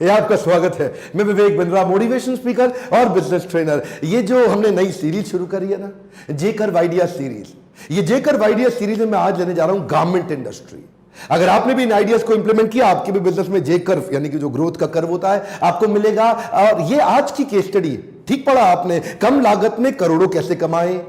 ये आपका स्वागत है। मैं विवेक बिंद्रा, मोटिवेशन स्पीकर और बिजनेस ट्रेनर। ये जो हमने नई सीरीज शुरू करी है ना, जेकर आइडिया सीरीज, ये जेकर आइडिया सीरीज में मैं आज लेने जा रहा हूं गारमेंट इंडस्ट्री। अगर आपने भी इन आइडियाज को इंप्लीमेंट किया, आपके भी बिजनेस में जे कर्व यानी कि जो ग्रोथ का कर्व होता है आपको मिलेगा। और ये आज की केस स्टडी, ठीक पढ़ा आपने, कम लागत में करोड़ों कैसे कमाए।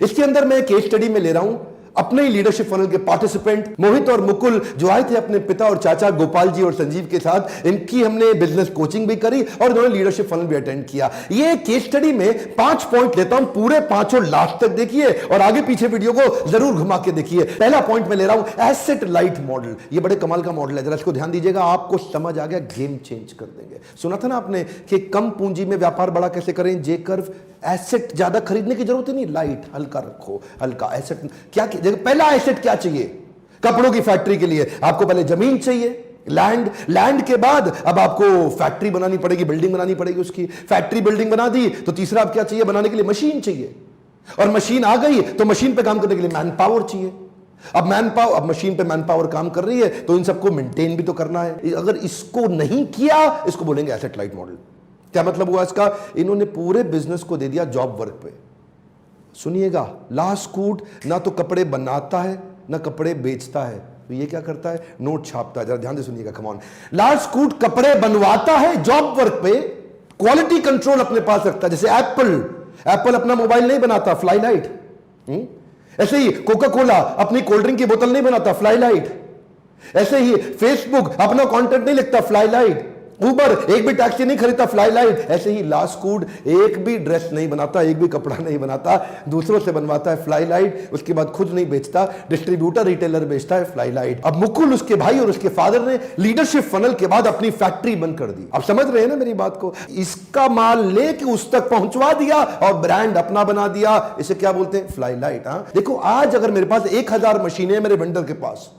इसके अंदर मैं केस स्टडी में ले रहा हूं अपने ही लीडरशिप फनल के पार्टिसिपेंट मोहित और मुकुल, जो आए थे अपने पिता और चाचा गोपाल जी और संजीव के साथ। इनकी हमने बिजनेस कोचिंग भी करी और इन्होंने लीडरशिप फनल भी अटेंड किया। ये केस स्टडी में 5 पॉइंट लेता हूं, पूरे 5 लास्ट तक देखिए और आगे पीछे वीडियो को जरूर घुमा के देखिए। पहला पॉइंट में ले रहा हूं एसेट लाइट मॉडल। ये बड़े कमाल का मॉडल है, जरा इसको ध्यान दीजिएगा, आपको समझ आ गया, गेम चेंज कर देंगे। सुना था ना आपने कि कम पूंजी में व्यापार बड़ा कैसे करें, जे कर्व। एसेट ज्यादा खरीदने की जरूरत ही नहीं, लाइट हल्का रखो, हल्का एसेट। क्या पहला एसेट क्या चाहिए? कपड़ों की फैक्ट्री के लिए आपको पहले जमीन चाहिए, लैंड के बाद अब आपको फैक्ट्री बनानी पड़ेगी, बिल्डिंग बनानी पड़ेगी। उसकी फैक्ट्री बिल्डिंग बना दी तो तीसरा अब क्या चाहिए? बनाने के लिए मशीन चाहिए, और मशीन आ गई तो मशीन पे काम करने के लिए मैन पावर चाहिए। अब मशीन पे मैन पावर काम कर रही है तो इन सबको मेंटेन भी तो करना है। अगर इसको नहीं किया, इसको बोलेंगे एसेट लाइट मॉडल। क्या मतलब हुआ इसका? इन्होंने पूरे बिजनेस को दे दिया जॉब वर्क पे। सुनिएगा, लास्ट कूट ना तो कपड़े बनाता है ना कपड़े बेचता है, तो ये क्या करता है? नोट छापता है। जरा ध्यान से सुनिएगा, कम ऑन। लास्ट कूट कपड़े बनवाता है जॉब वर्क पे, क्वालिटी कंट्रोल अपने पास रखता है। जैसे एप्पल अपना मोबाइल नहीं बनाता, फ्लाई लाइट। ऐसे ही कोका कोला अपनी कोल्ड ड्रिंक की बोतल नहीं बनाता, फ्लाई लाइट। ऐसे ही फेसबुक अपना कंटेंट नहीं लिखता, फ्लाई लाइट। उबर एक भी टैक्सी नहीं खरीदता, फ्लाई लाइट। ऐसे ही लास्ट कूड एक भी ड्रेस नहीं बनाता, एक भी कपड़ा नहीं बनाता, दूसरों से बनवाता है, फ्लाई लाइट। उसके बाद खुद नहीं बेचता, डिस्ट्रीब्यूटर रिटेलर बेचता है, फ्लाई लाइट। अब मुकुल, उसके भाई और उसके फादर ने लीडरशिप फनल के बाद अपनी फैक्ट्री बंद कर दी। अब समझ रहे हैं ना मेरी बात को? इसका माल लेके उस तक पहुंचवा दिया और ब्रांड अपना बना दिया। इसे क्या बोलते हैं? Fly light. देखो, आज अगर मेरे पास 1000 मशीनें, मेरे वेंडर के पास,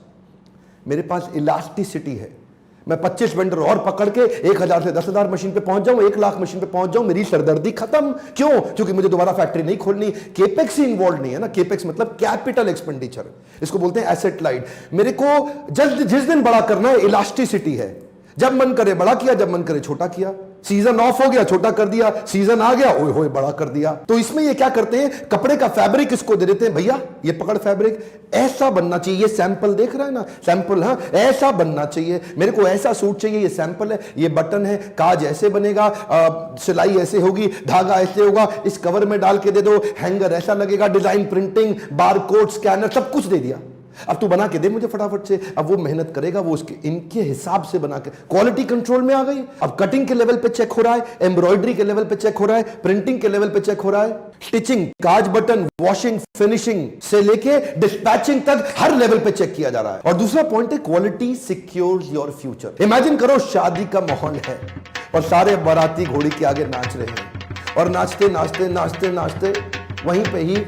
मेरे पास इलास्टिसिटी है, मैं 25 वेंडर और पकड़ के 1000 से 10,000 मशीन पे पहुंच जाऊं, 1 लाख मशीन पे पहुंच जाऊं, मेरी सरदर्दी खत्म। क्यों? क्योंकि मुझे दोबारा फैक्ट्री नहीं खोलनी। केपेक्स ही इन्वॉल्व नहीं है ना। केपेक्स मतलब कैपिटल एक्सपेंडिचर, इसको बोलते हैं एसेट लाइट। मेरे को जिस दिन बड़ा करना है, इलास्टिसिटी है। जब मन करे बड़ा किया, जब मन करे छोटा किया। सीजन ऑफ हो गया, छोटा कर दिया, सीजन आ गया, ओए होए बड़ा कर दिया। तो इसमें ये क्या करते हैं? कपड़े का फैब्रिक इसको दे देते हैं, भैया ये पकड़, फैब्रिक ऐसा बनना चाहिए। ये सैंपल देख रहा है ना, सैंपल, हाँ ऐसा बनना चाहिए, मेरे को ऐसा सूट चाहिए, ये सैंपल है, ये बटन है, काज ऐसे बनेगा, सिलाई ऐसे होगी, धागा ऐसे होगा, इस कवर में डाल के दे दो, हैंगर ऐसा लगेगा, डिजाइन, प्रिंटिंग, बारकोड, स्कैनर, सब कुछ दे दिया। अब तू बना के दे मुझे फटाफट से। अब वो मेहनत करेगा, वो उसके इनके हिसाब से बना के, क्वालिटी कंट्रोल में आ गई। अब कटिंग के लेवल पे चेक हो रहा है, एम्ब्रॉयडरी के लेवल पे चेक हो रहा है, प्रिंटिंग के लेवल पे चेक हो रहा है, स्टिचिंग, काज, बटन, वॉशिंग, फिनिशिंग से लेके डिस्पैचिंग तक हर लेवल पे चेक किया जा रहा है। और दूसरा पॉइंट है, quality secures your future. Imagine करो शादी का माहौल है और सारे बाराती घोड़ी के आगे नाच रहे हैं, और नाचते नाचते नाचते नाचते वहीं पे ही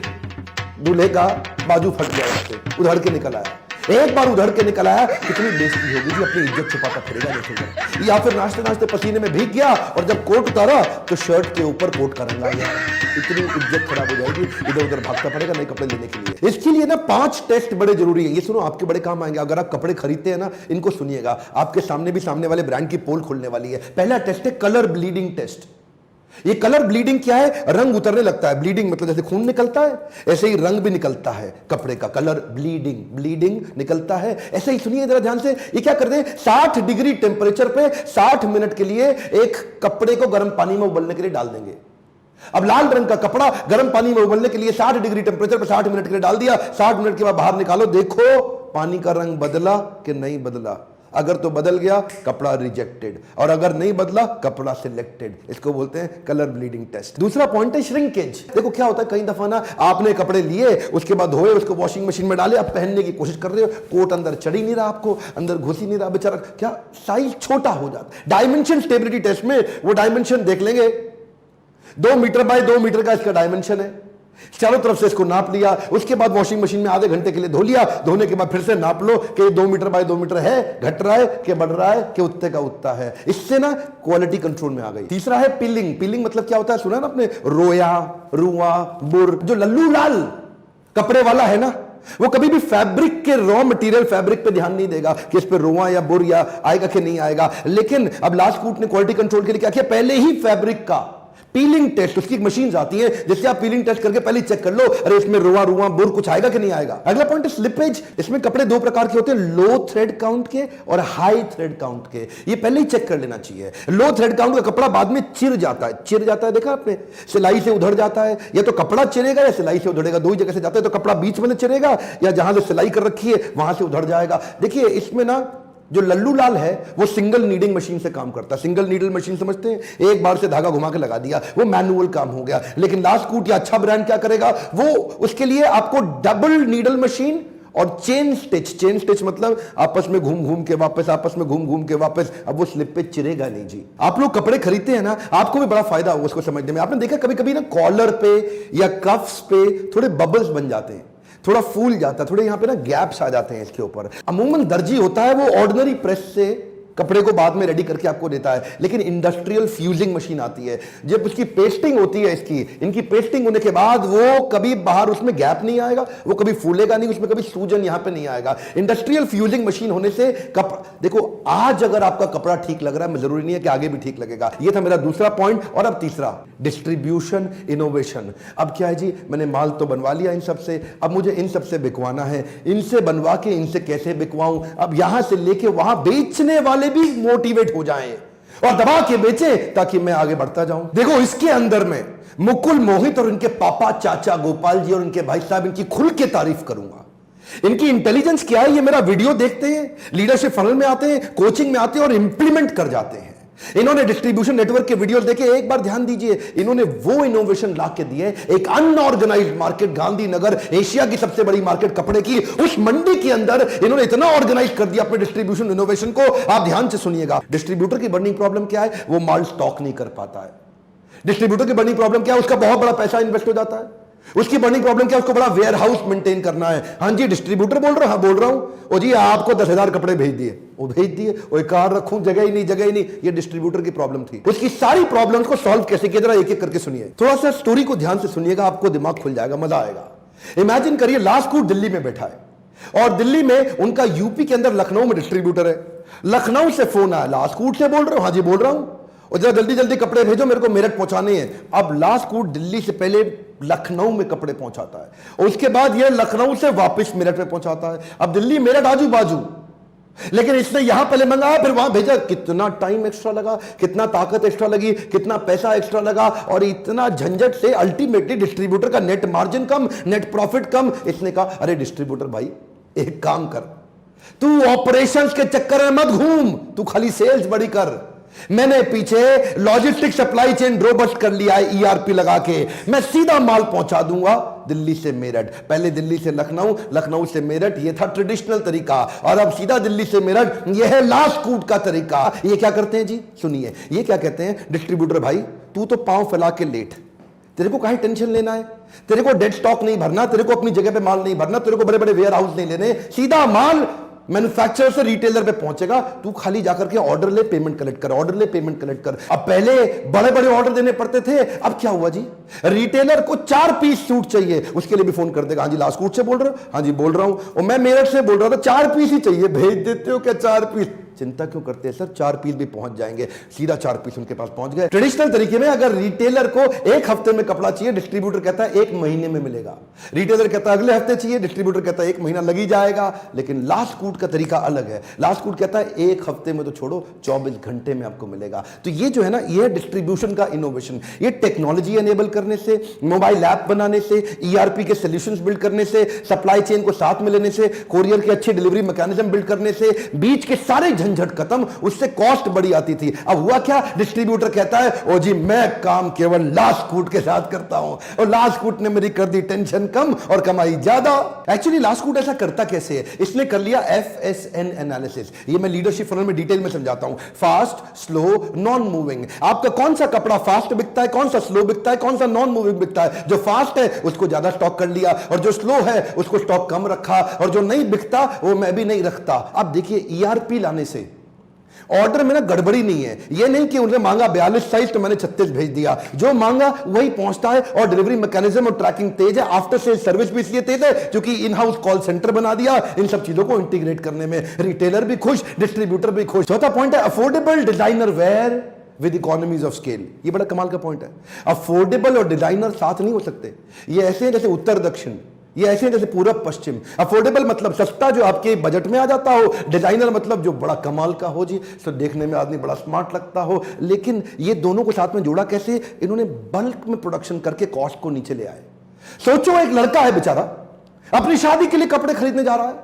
दूल्हे का बाजू फट गया, उससे उधड़ के निकल आया। एक बार उधड़ के निकल आया, कितनी बेइज्जती होगी जी, अपनी इज्जत छुपाता फिरेगा नहीं। या फिर नाचते नाचते पसीने में भीग गया और जब कोट उतारा तो शर्ट के ऊपर कोट का रंग आ गया। इतनी इज्जत खराब हो जाएगी, इधर उधर भागता पड़ेगा नए कपड़े लेने के लिए। इसके लिए ना 5 टेस्ट बड़े जरूरी है। ये सुनो, आपके बड़े काम आएंगे। अगर आप कपड़े खरीदते हैं ना, इनको सुनिएगा, आपके सामने भी सामने वाले ब्रांड की पोल खोलने वाली है। पहला टेस्ट है कलर ब्लीडिंग टेस्ट। ये कलर ब्लीडिंग क्या है? रंग उतरने लगता है। ब्लीडिंग मतलब जैसे खून निकलता है, ऐसे ही रंग भी निकलता है कपड़े का। कलर ब्लीडिंग निकलता है। ऐसे ही सुनिए जरा ध्यान से, ये क्या करते हैं? 60 डिग्री टेंपरेचर पे 60 मिनट के लिए एक कपड़े को गर्म पानी में उबलने के लिए डाल देंगे। अब लाल रंग का कपड़ा गर्म पानी में उबलने के लिए 60 डिग्री टेंपरेचर पर 60 मिनट के लिए डाल दिया। 60 मिनट के बाद बाहर निकालो, देखो पानी का रंग बदला कि नहीं बदला। अगर तो बदल गया, कपड़ा रिजेक्टेड, और अगर नहीं बदला, कपड़ा सिलेक्टेड। इसको बोलते हैं कलर ब्लीडिंग टेस्ट। दूसरा पॉइंट है श्रिंकेज। देखो क्या होता है, कई दफा ना आपने कपड़े लिए, उसके बाद धोए, उसको वॉशिंग मशीन में डाले, अब पहनने की कोशिश कर रहे हो, कोट अंदर चढ़ ही नहीं रहा, आपको अंदर घुस ही नहीं रहा, बेचारा क्या साइज छोटा हो जाता। डायमेंशन स्टेबिलिटी टेस्ट में वो डायमेंशन देख लेंगे, 2 मीटर बाय 2 मीटर का इसका डायमेंशन है, चारों तरफ से इसको नाप लिया, उसके बाद वॉशिंग मशीन में आधे घंटे के लिए धो लिया। धोने के बाद फिर से नाप लो कि 2 मीटर बाय 2 मीटर है, घट रहा है कि बढ़ रहा है कि उत्ते का उत्ता है। इससे ना क्वालिटी कंट्रोल में आ गई। तीसरा है पिलिंग मतलब क्या होता है? सुना ना आपने, रोया, रुआ, बुर। जो लल्लू लाल कपड़े वाला है ना, वो कभी भी फैब्रिक के रॉ मटेरियल फैब्रिक पे ध्यान नहीं देगा कि इस पे रोआ या बुर या आएगा कि नहीं आएगा। लेकिन अब लास्टकूट ने क्वालिटी कंट्रोल के लिए क्या किया, पहले ही फैब्रिक का पीलिंग टेस्ट, उसकी एक मशीन आती है जिससे आप पीलिंग टेस्ट करके पहले चेक कर लो, अरे इसमें रोआ रुआ बुर कुछ आएगा कि नहीं आएगा। अगला पॉइंट है स्लिपेज। इसमें कपड़े दो प्रकार के होते हैं, लो थ्रेड काउंट के और हाई थ्रेड काउंट के। ये पहले ही चेक कर लेना चाहिए। लो थ्रेड काउंट का कपड़ा बाद में चिर जाता है, देखा आपने, सिलाई से उधड़ जाता है, या तो कपड़ा चिरेगा या सिलाई से उधड़ेगा, दो ही जगह से जाता है। तो कपड़ा बीच में चिरेगा या जहां से सिलाई कर रखी है वहां से उधड़ जाएगा। देखिए इसमें ना जो लल्लू लाल है वो सिंगल नीडिंग मशीन से काम करता है। सिंगल नीडल मशीन समझते हैं, एक बार से धागा घुमा के लगा दिया, वो मैनुअल काम हो गया। लेकिन लास्टकूट या अच्छा ब्रांड क्या करेगा, वो उसके लिए आपको डबल नीडल मशीन और चेन स्टिच मतलब आपस में घूम घूम के वापस, आपस में घूम घूम के वापस। अब वो स्लिप पे चिरेगा नहीं जी। आप लोग कपड़े खरीदते हैं ना, आपको भी बड़ा फायदा होगा उसको समझने में। आपने देखा कभी कभी ना कॉलर पे या कफ्स पे थोड़े बबल्स बन जाते हैं, थोड़ा फूल जाता है, थोड़े यहां पे ना गैप्स आ जाते हैं इसके ऊपर। अमूमन दर्जी होता है वो ऑर्डिनरी प्रेस से कपड़े को बाद में रेडी करके आपको देता है, लेकिन इंडस्ट्रियल फ्यूजिंग मशीन आती है, जब उसकी पेस्टिंग होती है, इनकी पेस्टिंग होने के बाद वो कभी बाहर उसमें गैप नहीं आएगा, वो कभी फूलेगा नहीं, उसमें कभी सूजन यहां पे नहीं आएगा। इंडस्ट्रियल फ्यूजिंग मशीन होने से देखो आज अगर आपका कपड़ा ठीक लग रहा है, जरूरी नहीं है कि आगे भी ठीक लगेगा। ये था मेरा दूसरा पॉइंट। और अब तीसरा, डिस्ट्रीब्यूशन इनोवेशन। अब क्या है जी, मैंने माल तो बनवा लिया इन सबसे, अब मुझे इन सबसे बिकवाना है, इनसे बनवा के इनसे कैसे बिकवाऊं, अब यहां से लेके वहां बेचने वाले भी मोटिवेट हो जाएं और दबा के बेचें ताकि मैं आगे बढ़ता जाऊं। देखो इसके अंदर में मुकुल मोहित और इनके पापा चाचा गोपाल जी और इनके भाई साहब, इनकी खुल के तारीफ करूंगा। इनकी इंटेलिजेंस क्या है, ये मेरा वीडियो देखते हैं, लीडरशिप फनल में आते हैं, कोचिंग में आते हैं और इंप्लीमेंट कर जाते हैं। इन्होंने डिस्ट्रीब्यूशन नेटवर्क के वीडियोस देखे, एक बार ध्यान दीजिए, इन्होंने वो इनोवेशन ला के दिए। एक अनऑर्गेनाइज्ड मार्केट, गांधीनगर एशिया की सबसे बड़ी मार्केट कपड़े की, उस मंडी के अंदर इन्होंने इतना ऑर्गेनाइज कर दिया अपने डिस्ट्रीब्यूशन इनोवेशन को। आप ध्यान से सुनिएगा, डिस्ट्रीब्यूटर की बर्निंग प्रॉब्लम क्या है, वो माल स्टॉक नहीं कर पाता है। डिस्ट्रीब्यूटर की बर्निंग प्रॉब्लम क्या है, उसका बहुत बड़ा पैसा इन्वेस्ट हो जाता है। उसकी बर्निंग प्रॉब्लम क्या है, उसको बड़ा वेयर हाउस मेंटेन करना है। हाँ जी डिस्ट्रीब्यूटर बोल रहा, हाँ बोल रहा हूं। ओ जी आपको 10,000 कपड़े भेज दिए, वो भेज दिए, वो कार रखूं, जगह ही नहीं। ये डिस्ट्रीब्यूटर की प्रॉब्लम थी। उसकी सारी प्रॉब्लम्स को सॉल्व कैसे किया, जरा एक एक करके सुनिए। थोड़ा सा स्टोरी को ध्यान से सुनिएगा, आपको दिमाग खुल जाएगा, मजा आएगा। इमेजिन करिए लास्टकूट दिल्ली में बैठा है और दिल्ली में उनका यूपी के अंदर लखनऊ में डिस्ट्रीब्यूटर है। लखनऊ से फोन आया, लास्टकूट से बोल रहे हो, हाँ जी बोल रहा हूं, और जरा जल्दी जल्दी कपड़े भेजो, मेरे को मेरठ पहुंचाने हैं। अब लास्टकूट दिल्ली से पहले लखनऊ में कपड़े पहुंचाता है और उसके बाद यह लखनऊ से वापस मेरठ में पहुंचाता है। अब दिल्ली मेरठ आजू बाजू, लेकिन इसने यहां पहले मंगाया फिर वहां भेजा। कितना टाइम एक्स्ट्रा लगा, कितना ताकत एक्स्ट्रा लगी, कितना पैसा एक्स्ट्रा लगा, और इतना झंझट से अल्टीमेटली डिस्ट्रीब्यूटर का नेट मार्जिन कम, नेट प्रॉफिट कम। इसने कहा अरे डिस्ट्रीब्यूटर भाई एक काम कर, तू ऑपरेशंस के चक्कर में मत घूम, तू खाली सेल्स बड़ी कर। मैंने पीछे लॉजिस्टिक सप्लाई चेन रोबस्ट कर लिया है ईआरपी लगा के, मैं सीधा माल पहुंचा दूंगा दिल्ली से मेरठ। पहले दिल्ली से लखनऊ, लखनऊ से मेरठ, ये था ट्रेडिशनल तरीका, और अब सीधा दिल्ली से मेरठ, यह है लास्टकूट का तरीका। ये क्या करते हैं जी, सुनिए, ये क्या कहते हैं, डिस्ट्रीब्यूटर भाई तू तो पांव फैला के लेट, तेरे को काहे टेंशन लेना है, तेरे को डेड स्टॉक नहीं भरना, तेरे को अपनी जगह पे माल नहीं भरना, तेरे को बड़े बड़े वेयर हाउस नहीं लेने, सीधा माल मैन्युफैक्चरर से रिटेलर पे पहुंचेगा, तू खाली जाकर के ऑर्डर ले, पेमेंट कलेक्ट कर, ऑर्डर ले, पेमेंट कलेक्ट कर। अब पहले बड़े बड़े ऑर्डर देने पड़ते थे, अब क्या हुआ जी, रिटेलर को 4 पीस सूट चाहिए, उसके लिए भी फोन कर देगा, हाँ जी लास्टकूट से बोल रहे हो, हाँ जी बोल रहा हूं, और मैं मेरठ से बोल रहा था 4 पीस ही चाहिए, भेज देते हो क्या 4 पीस? चिंता क्यों करते हैं सर, 4 पीस भी पहुंच जाएंगे। सीधा 4 पीस उनके पास पहुंच गए। ट्रेडिशनल तरीके में अगर रिटेलर को 1 हफ्ते में कपड़ा चाहिए, डिस्ट्रीब्यूटर कहता है 1 महीने में मिलेगा, रिटेलर कहता है अगले हफ्ते चाहिए, डिस्ट्रीब्यूटर कहता है 1 महीना लग ही जाएगा। लेकिन लास्टकूट का तरीका अलग है, लास्टकूट कहता है 1 हफ्ते में तो छोड़ो, 24 घंटे में आपको मिलेगा। तो ये जो है ना, ये डिस्ट्रीब्यूशन का इनोवेशन, ये टेक्नोलॉजी एनेबल करने से, मोबाइल ऐप बनाने से, ईआरपी के सॉल्यूशंस बिल्ड करने से, सप्लाई चेन को साथ में लेने से, कोरियर की अच्छी डिलीवरी मैकेनिज्म बिल्ड करने से, बीच के सारे झंझट खत्म, उससे कॉस्ट बड़ी आती थी। अब हुआ क्या, डिस्ट्रीब्यूटर कहता है ओ जी मैं काम केवल लास्टकूट के साथ करता हूं, और लास्टकूट ने मेरी कर दी टेंशन कम और कमाई ज्यादा। एक्चुअली लास्टकूट ऐसा करता कैसे है, इसने कर लिया FSN एनालिसिस। ये मैं लीडरशिप फनल में डिटेल में समझाता हूं, फास्ट, स्लो, नॉन मूविंग। आपका कौन सा कपड़ा फास्ट बिकता है, कौन सा स्लो बिकता है, कौन सा नॉन मूविंग बिकता है? जो फास्ट है उसको ज्यादा स्टॉक कर लिया, और जो स्लो है उसको स्टॉक कम रखा, और जो नहीं बिकता वो मैं भी नहीं रखता। अब देखिए ईआरपी लाने से ऑर्डर में ना गड़बड़ी नहीं है। ये नहीं कि उन्होंने मांगा 42 साइज तो मैंने 36 भेज दिया, जो मांगा वही पहुंचता है। और डिलीवरी मैकेनिज्म और ट्रैकिंग तेज है, आफ्टर सेल सर्विस भी इसलिए तेज है क्योंकि इन हाउस कॉल सेंटर बना दिया इन सब चीजों को इंटीग्रेट करने में। रिटेलर भी खुश, डिस्ट्रीब्यूटर भी खुश। चौथा पॉइंट है affordable designer wear with economies of scale. ये बड़ा कमाल का पॉइंट है। अफोर्डेबल और डिजाइनर साथ नहीं हो सकते। ये ऐसे हैं जैसे उत्तर दक्षिण, ये ऐसे हैं जैसे पूरब पश्चिम। अफोर्डेबल मतलब सस्ता जो आपके बजट में आ जाता हो, डिजाइनर मतलब जो बड़ा कमाल का हो जी, तो देखने में आदमी बड़ा स्मार्ट लगता हो। लेकिन ये दोनों को साथ में जोड़ा कैसे? इन्होंने बल्क में प्रोडक्शन करके कॉस्ट को नीचे ले आए। सोचो एक लड़का है बेचारा, अपनी शादी के लिए कपड़े खरीदने जा रहा है,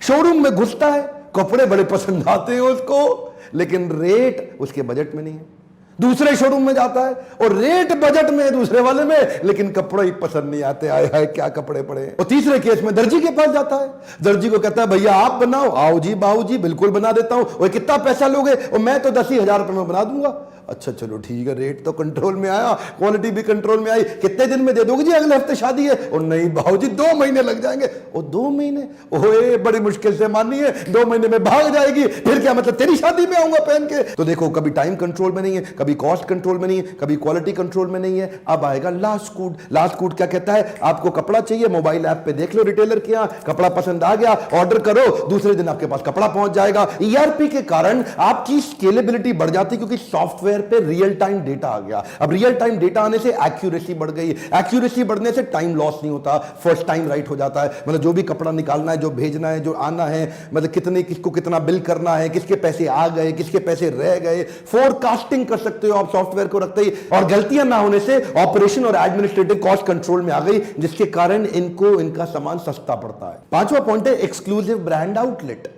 शोरूम में घुसता है, कपड़े बड़े पसंद आते हैं उसको, लेकिन रेट उसके बजट में नहीं है। दूसरे शोरूम में जाता है और रेट बजट में है दूसरे वाले में, लेकिन कपड़े ही पसंद नहीं आते। आए हाय क्या कपड़े पड़े। और तीसरे केस में दर्जी के पास जाता है, दर्जी को कहता है भैया आप बनाओ। आओ जी बाबू जी, बिल्कुल बना देता हूं। और कितना पैसा लोगे? और मैं तो 10,000 रुपए में बना दूंगा। अच्छा चलो ठीक है, रेट तो कंट्रोल में आया, क्वालिटी भी कंट्रोल में आई। कितने दिन में दे दोगे जी? अगले हफ्ते शादी है। और नहीं बाबू जी 2 महीने लग जाएंगे। और 2 महीने? ओए बड़ी मुश्किल से मानी है, 2 महीने में भाग जाएगी। फिर क्या मतलब तेरी शादी में आऊंगा पहन के? तो देखो कभी टाइम कंट्रोल में नहीं है, कभी कॉस्ट कंट्रोल में नहीं है, कभी क्वालिटी कंट्रोल में नहीं है। अब आएगा लास्ट कूट। लास्ट कूट क्या कहता है? आपको कपड़ा चाहिए, मोबाइल ऐप पे देख लो रिटेलर के यहां, कपड़ा पसंद आ गया, ऑर्डर करो, दूसरे दिन आपके पास कपड़ा पहुंच जाएगा। ईआरपी के कारण आपकी स्केलेबिलिटी बढ़ जाती क्योंकि सॉफ्टवेयर पे रियल टाइम डेटा आ गया। अब रियल टाइम डेटा आने से एक्यूरेसी बढ़ गई, एक्यूरेसी बढ़ने से टाइम लॉस नहीं होता, फर्स्ट टाइम राइट हो जाता है। मतलब जो भी कपड़ा निकालना है, जो भेजना है, जो आना है, मतलब कितने किसको कितना बिल करना है, किसके पैसे आ गए, किसके पैसे रह गए, फोरकास्टिंग कर सकते हो आप सॉफ्टवेयर को रखते ही। और गलतियां ना होने से ऑपरेशन और एडमिनिस्ट्रेटिव कॉस्ट कंट्रोल में आ गई, जिसके कारण इनको इनका सामान सस्ता पड़ता है। पांचवा पॉइंट है एक्सक्लूसिव ब्रांड आउटलेट।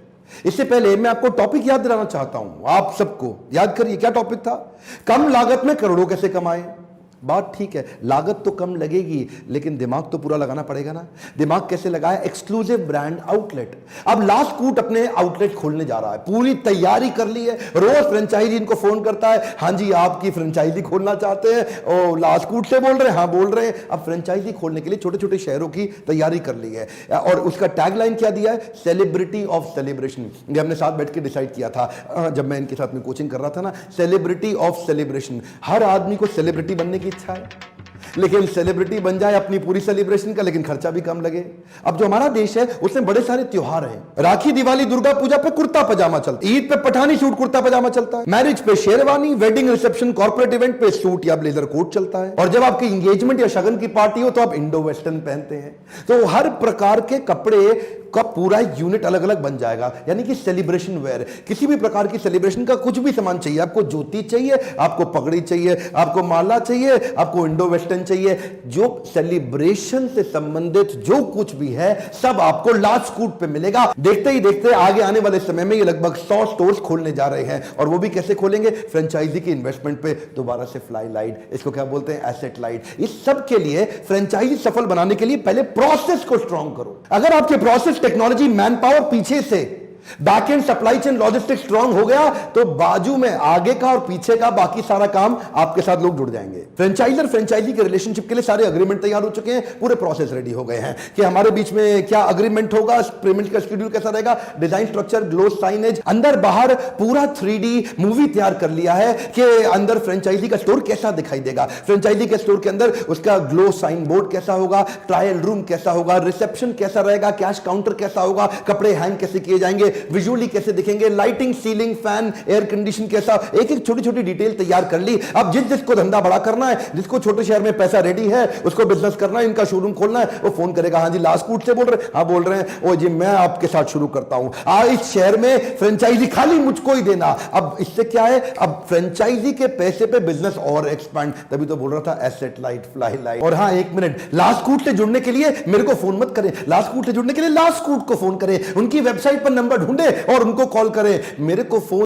इससे पहले मैं आपको टॉपिक याद दिलाना चाहता हूं, आप सबको याद करिए क्या टॉपिक था। कम लागत में करोड़ों कैसे कमाएं। बात ठीक है, लागत तो कम लगेगी लेकिन दिमाग तो पूरा लगाना पड़ेगा ना। दिमाग कैसे लगाया? Exclusive brand outlet. अब लास्ट कूट अपने आउटलेट खोलने जा रहा है, पूरी तैयारी कर ली है। रोज फ्रेंचाइजी इनको फोन करता है, हाँ जी आपकी फ्रेंचाइजी खोलना चाहते हैं। और लास्ट कूट से बोल रहे हैं? हाँ बोल रहे हैं। अब फ्रेंचाइजी खोलने के लिए छोटे छोटे शहरों की तैयारी कर ली है। और उसका टैगलाइन क्या दिया है? Celebrity of celebration. ये हमने साथ बैठ के डिसाइड किया था जब मैं इनके साथ में कोचिंग कर रहा था ना। Celebrity of celebration. हर आदमी को सेलिब्रिटी बनने की इच्छा है, लेकिन सेलिब्रिटी बन जाए अपनी पूरी सेलिब्रेशन का, लेकिन खर्चा भी कम लगे। अब जो हमारा देश है उसमें बड़े सारे त्योहार हैं। राखी, दिवाली, दुर्गा पूजा पे कुर्ता पजामा चलता है, ईद पे पठानी सूट कुर्ता पजामा चलता है, मैरिज पे sherwani, wedding reception corporate event पे सूट या ब्लेजर कोट चलता है, और जब आपकी एंगेजमेंट या शगन की पार्टी हो तो आप इंडो वेस्टर्न पहनते हैं। तो हर प्रकार के कपड़े का पूरा यूनिट अलग अलग बन जाएगा, यानी कि सेलिब्रेशन वेयर। किसी भी प्रकार की सेलिब्रेशन का कुछ भी सामान चाहिए, आपको ज्योति चाहिए, आपको पगड़ी चाहिए, आपको माला चाहिए, आपको इंडो वेस्टर्न चाहिए, जो सेलिब्रेशन से संबंधित जो कुछ भी है सब आपको लास्ट कूट पे मिलेगा। देखते ही देखते आगे आने वाले समय में ये लगभग 100 स्टोर्स खोलने जा रहे हैं, और वो भी कैसे खोलेंगे? फ्रेंचाइजी की इन्वेस्टमेंट पे दोबारा से फ्लाई लाइट, इसको क्या बोलते हैं? Asset light. इस सब के लिए फ्रेंचाइजी सफल बनाने के लिए पहले प्रोसेस को स्ट्रॉन्ग करो। अगर आपके प्रोसेस, टेक्नोलॉजी, मैन पावर पीछे से back and supply chain logistics strong हो गया तो बाजू में आगे का और पीछे का बाकी सारा काम आपके साथ लोग जुड़ जाएंगे। फ्रेंचाइजर फ्रेंचाइजी के रिलेशनशिप के लिए सारे अग्रीमेंट तैयार हो चुके हैं, पूरे प्रोसेस रेडी हो गए हैं कि हमारे बीच में क्या अग्रीमेंट होगा, पेमेंट का शेड्यूल कैसा रहेगा, डिजाइन स्ट्रक्चर, ग्लो साइनेज, अंदर बाहर पूरा 3D मूवी तैयार कर लिया है कि अंदर फ्रेंचाइजी का स्टोर कैसा दिखाई देगा, फ्रेंचाइजी के स्टोर के अंदर उसका ग्लो साइन बोर्ड कैसा होगा, ट्रायल रूम कैसा होगा, रिसेप्शन कैसा रहेगा, कैश काउंटर कैसा होगा, कपड़े हैंग कैसे किए जाएंगे, विजुअली कैसे दिखेंगे, lighting, ceiling, fan, air condition कैसा, एक एक छोटी छोटी डिटेल तैयार कर ली। अब जिसको धंधा बड़ा करना है, जिसको छोटे शहर में पैसा रेडी है, उसको बिजनेस करना है, इनका शोरूम खोलना है, वो फोन करेगा, हाँ जी लास्ट कूट से बोल रहे हैं? हाँ बोल रहे हैं। ओ जी मैं आपके साथ शुरू करता हूं, इस शहर में फ्रेंचाइजी खाली मुझको ही देना। अब इससे क्या है, अब फ्रेंचाइजी के पैसे पे बिजनेस और एक्सपांड। तभी तो बोल रहा था एसेट लाइट, फ्लाई लाइट। और हाँ एक मिनट, लास्ट कूट से जुड़ने के लिए मेरे को फोन मत करें, लास्ट कूट से जुड़ने के लिए लास्ट कूट को फोन करें, उनकी वेबसाइट पर नंबर ढूंढे और उनको कॉल करें। मेरे को फोन